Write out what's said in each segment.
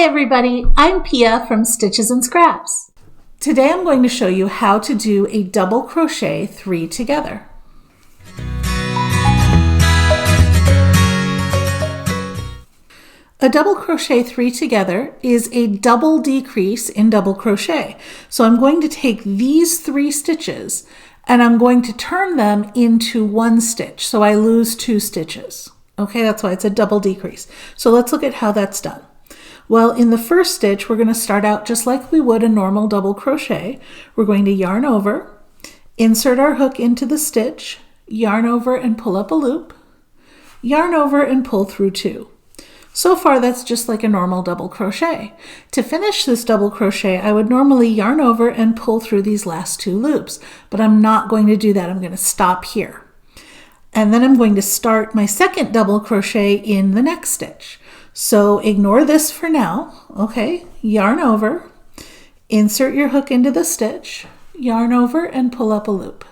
Hi everybody, I'm Pia from Stitches and Scraps. Today I'm going to show you how to do a double crochet 3 together. A double crochet 3 together is a double decrease in double crochet. So I'm going to take these 3 stitches and I'm going to turn them into 1 stitch. So I lose 2 stitches. Okay, that's why it's a double decrease. So let's look at how that's done. Well, in the first stitch, we're going to start out just like we would a normal double crochet. We're going to yarn over, insert our hook into the stitch, yarn over and pull up a loop, yarn over and pull through 2. So far, that's just like a normal double crochet. To finish this double crochet, I would normally yarn over and pull through these last 2 loops, but I'm not going to do that. I'm going to stop here. And then I'm going to start my second double crochet in the next stitch. So ignore this for now, okay? Yarn over, insert your hook into the stitch, yarn over and pull up a loop.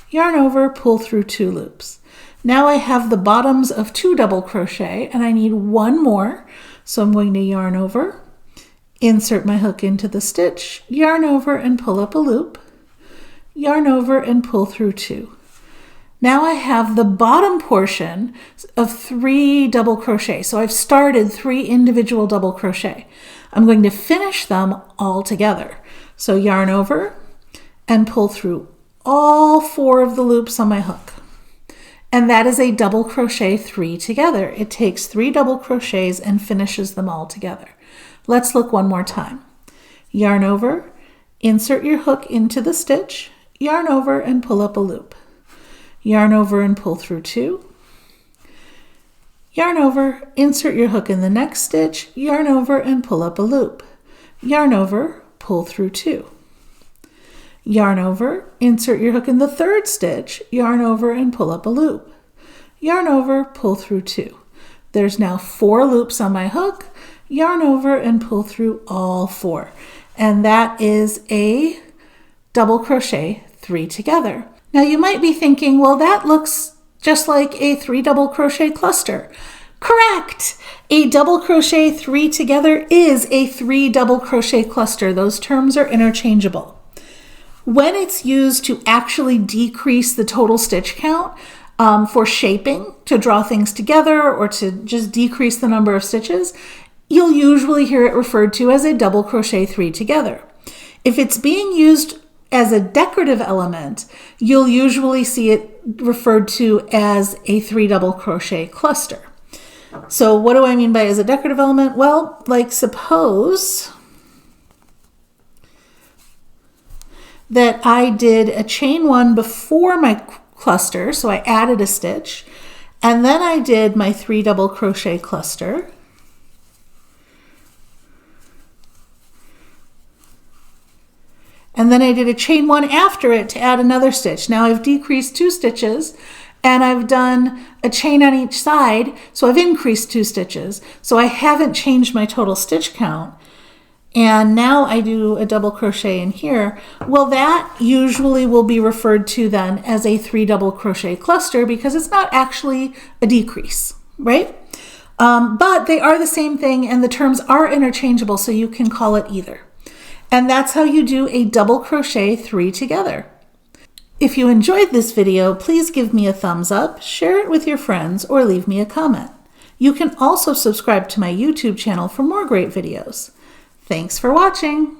Yarn over, pull through 2 loops. Now I have the bottoms of 2 double crochet and I need 1 more. So I'm going to yarn over, insert my hook into the stitch, yarn over and pull up a loop, yarn over and pull through 2. Now I have the bottom portion of 3 double crochet. So I've started 3 individual double crochet. I'm going to finish them all together. So yarn over and pull through all 4 of the loops on my hook. And that is a double crochet 3 together. It takes 3 double crochets and finishes them all together. Let's look one more time. Yarn over, insert your hook into the stitch, yarn over and pull up a loop. Yarn over and pull through 2. Yarn over, insert your hook in the next stitch, yarn over and pull up a loop. Yarn over, pull through 2. Yarn over, insert your hook in the 3rd stitch, yarn over and pull up a loop. Yarn over, pull through 2. There's now 4 loops on my hook, yarn over and pull through all 4. And that is a double crochet 3 together. Now you might be thinking, well, that looks just like a 3 double crochet cluster. Correct! A double crochet 3 together is a 3 double crochet cluster. Those terms are interchangeable. When it's used to actually decrease the total stitch count for shaping, to draw things together or to just decrease the number of stitches, you'll usually hear it referred to as a double crochet 3 together. If it's being used as a decorative element, you'll usually see it referred to as a 3 double crochet cluster. So what do I mean by as a decorative element? Well, like suppose that I did a chain 1 before my cluster, so I added a stitch, and then I did my 3 double crochet cluster. And then I did a chain 1 after it to add another stitch. Now I've decreased 2 stitches and I've done a chain on each side, so I've increased 2 stitches. So I haven't changed my total stitch count. And now I do a double crochet in here. Well, that usually will be referred to then as a 3 double crochet cluster because it's not actually a decrease, right? But they are the same thing and the terms are interchangeable, so you can call it either. And that's how you do a double crochet 3 together. If you enjoyed this video, please give me a thumbs up, share it with your friends, or leave me a comment. You can also subscribe to my YouTube channel for more great videos. Thanks for watching.